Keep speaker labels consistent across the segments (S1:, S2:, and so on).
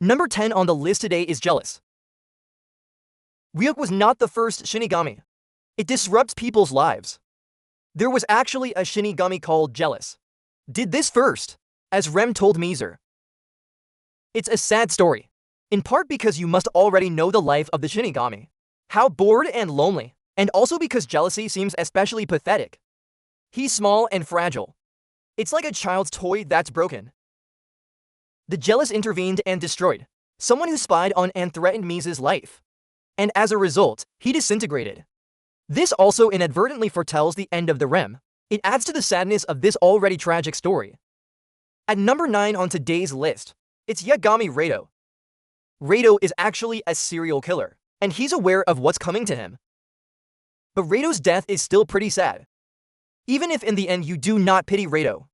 S1: Number 10 on the list today is jealous. Ryuk was not the first Shinigami. It disrupts people's lives. There was actually a Shinigami called Jealous. Did this first, as Rem told Miser. It's a sad story, in part because you must already know the life of the Shinigami. How bored and lonely, and also because jealousy seems especially pathetic. He's small and fragile. It's like a child's toy that's broken. The Jealous intervened and destroyed someone who spied on and threatened Mise's life. And as a result, he disintegrated. This also inadvertently foretells the end of the Rem. It adds to the sadness of this already tragic story. At number 9 on today's list, it's Yagami Rado. Rado is actually a serial killer, and he's aware of what's coming to him. But Rado's death is still pretty sad. Even if in the end you do not pity Rado,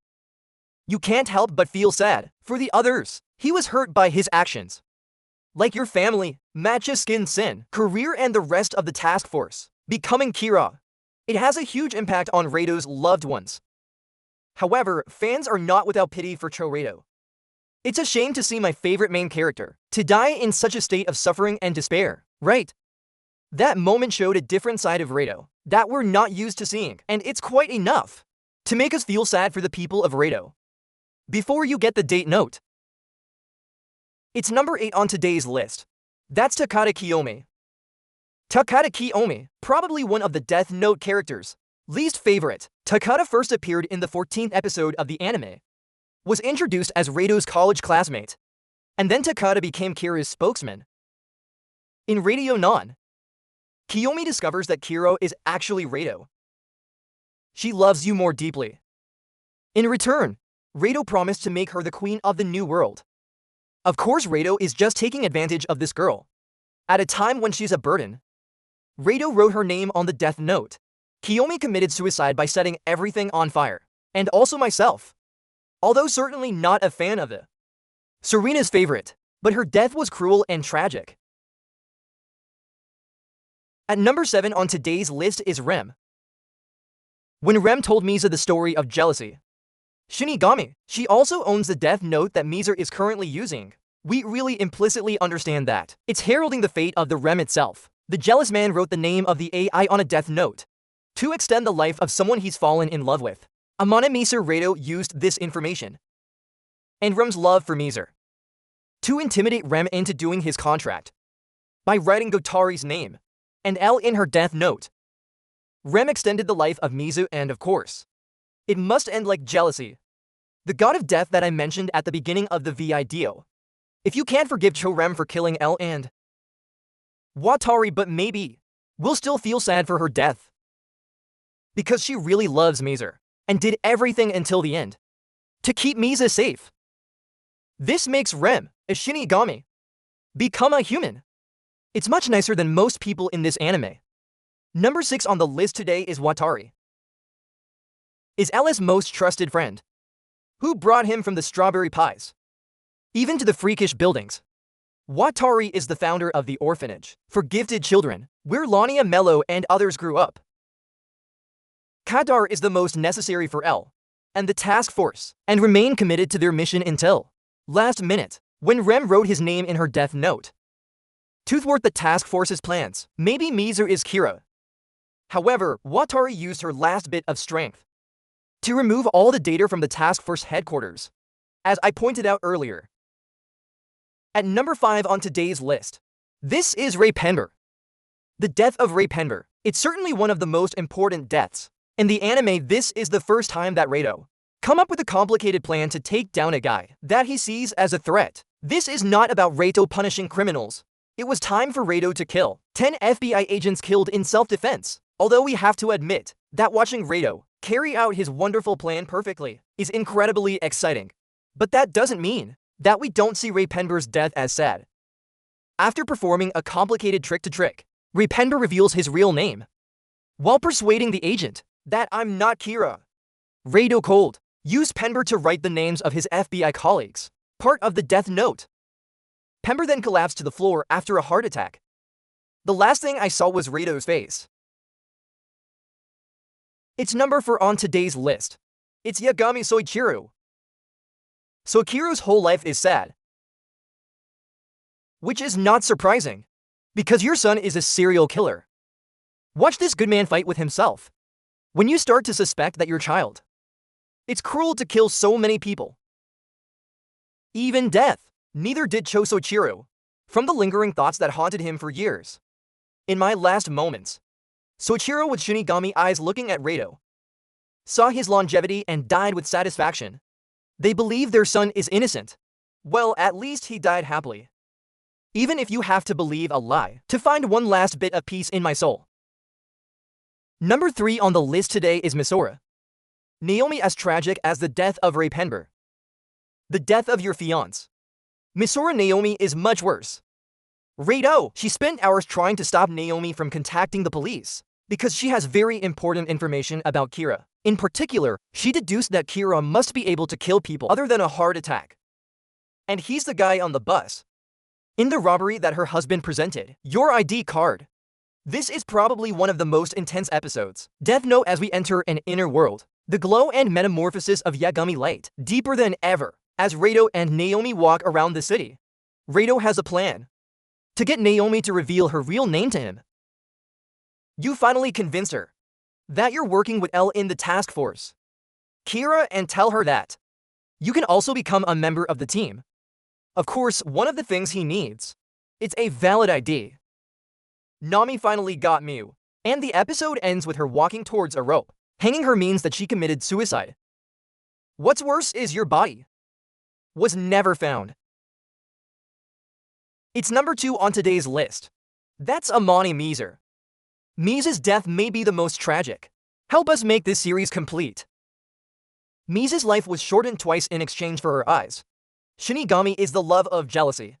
S1: you can't help but feel sad for the others. He was hurt by his actions. Like your family, Skin Sin, career and the rest of the task force. Becoming Kira. It has a huge impact on Rado's loved ones. However, fans are not without pity for Rado. It's a shame to see my favorite main character to die in such a state of suffering and despair, right? That moment showed a different side of Rado that we're not used to seeing, and it's quite enough to make us feel sad for the people of Rado. Before you get the date note, it's number 8 on today's list. That's Takada Kiyomi. Takada Kiyomi, probably one of the Death Note characters' least favorite. Takada first appeared in the 14th episode of the anime, was introduced as Rado's college classmate, and then Takada became Kira's spokesman. In Radio Non, Kiyomi discovers that Kira is actually Rado. She loves you more deeply. In return, Rado promised to make her the queen of the new world. Of course, Rado is just taking advantage of this girl. At a time when she's a burden, Rado wrote her name on the death note. Kiyomi committed suicide by setting everything on fire, and also myself. Although certainly not a fan of it. Serena's favorite, but her death was cruel and tragic. At number 7 on today's list is Rem. When Rem told Misa the story of jealousy, Shinigami, she also owns the death note that Miser is currently using. We really implicitly understand that it's heralding the fate of the Rem itself. The jealous man wrote the name of the AI on a death note to extend the life of someone he's fallen in love with. Amana Miser Rado used this information and Rem's love for Miser to intimidate Rem into doing his contract by writing Gotari's name and L in her death note. Rem extended the life of Mizu, and of course, it must end like jealousy, the god of death that I mentioned at the beginning of the video. If you can't forgive Rem for killing L and Watari, but maybe we'll still feel sad for her death, because she really loves Miser and did everything until the end to keep Misa safe. This makes Rem, a Shinigami, become a human. It's much nicer than most people in this anime. Number 6 on the list today is Watari. Is L's most trusted friend, who brought him from the strawberry pies, even to the freakish buildings. Watari is the founder of the orphanage for gifted children, where Lania Mello and others grew up. Kadar is the most necessary for L and the task force, and remain committed to their mission until last minute, when Rem wrote his name in her death note to thwart the task force's plans. Maybe Miser is Kira. However, Watari used her last bit of strength to remove all the data from the task force headquarters, as I pointed out earlier. At number 5 on today's list, this is Ray Penber. The death of Ray Penber. It's certainly one of the most important deaths. In the anime, this is the first time that Rado come up with a complicated plan to take down a guy that he sees as a threat. This is not about Rado punishing criminals. It was time for Rado to kill 10 FBI agents killed in self-defense. Although we have to admit that watching Rado carry out his wonderful plan perfectly is incredibly exciting. But that doesn't mean that we don't see Ray Penber's death as sad. After performing a complicated trick, Ray Penber reveals his real name, while persuading the agent that I'm not Kira. Rado cold used Penber to write the names of his FBI colleagues, part of the death note. Penber then collapsed to the floor after a heart attack. The last thing I saw was Rado's face. It's number 4 on today's list. It's Yagami Soichiro. Soichiro's whole life is sad. Which is not surprising, because your son is a serial killer. Watch this good man fight with himself. When you start to suspect that your child, it's cruel to kill so many people. Even death. Neither did Soichiro, from the lingering thoughts that haunted him for years. In my last moments, Soichiro with Shinigami eyes looking at Rado, saw his longevity and died with satisfaction. They believe their son is innocent. Well, at least he died happily. Even if you have to believe a lie to find one last bit of peace in my soul. Number 3 on the list today is Misora. Naomi as tragic as the death of Ray Penber. The death of your fiancé. Misora Naomi is much worse. Rado, she spent hours trying to stop Naomi from contacting the police because she has very important information about Kira. In particular, she deduced that Kira must be able to kill people other than a heart attack. And he's the guy on the bus. In the robbery that her husband presented, your ID card. This is probably one of the most intense episodes. Death Note as we enter an inner world. The glow and metamorphosis of Yagami light, deeper than ever, as Rado and Naomi walk around the city. Rado has a plan to get Naomi to reveal her real name to him. You finally convince her that you're working with L in the task force, Kira, and tell her that you can also become a member of the team. Of course, one of the things he needs, it's a valid ID. Nami finally got Mew, and the episode ends with her walking towards a rope. Hanging her means that she committed suicide. What's worse is your body was never found. It's number 2 on today's list. That's Amani Miser. Mise's death may be the most tragic. Help us make this series complete. Mise's life was shortened twice in exchange for her eyes. Shinigami is the love of jealousy.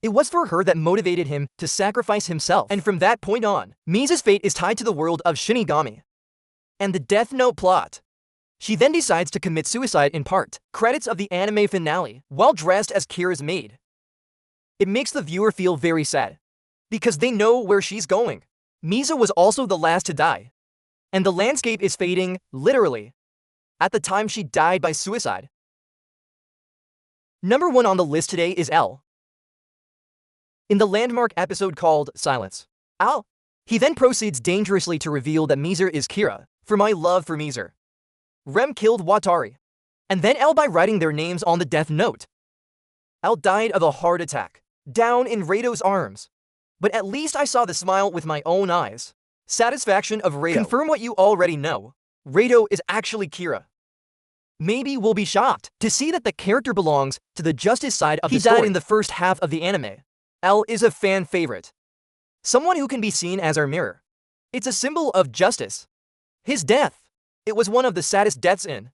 S1: It was for her that motivated him to sacrifice himself, and from that point on, Mise's fate is tied to the world of Shinigami and the Death Note plot. She then decides to commit suicide in part. Credits of the anime finale, while dressed as Kira's maid. It makes the viewer feel very sad, because they know where she's going. Misa was also the last to die, and the landscape is fading, literally, at the time she died by suicide. Number 1 on the list today is L. In the landmark episode called Silence, Al, he then proceeds dangerously to reveal that Miser is Kira. For my love for Miser, Rem killed Watari, and then L by writing their names on the death note. L died of a heart attack, down in Rado's arms. But at least I saw the smile with my own eyes. Satisfaction of Rado. Confirm what you already know. Rado is actually Kira. Maybe we'll be shocked to see that the character belongs to the justice side of the story. He died in the first half of the anime. L is a fan favorite. Someone who can be seen as our mirror. It's a symbol of justice. His death. It was one of the saddest deaths in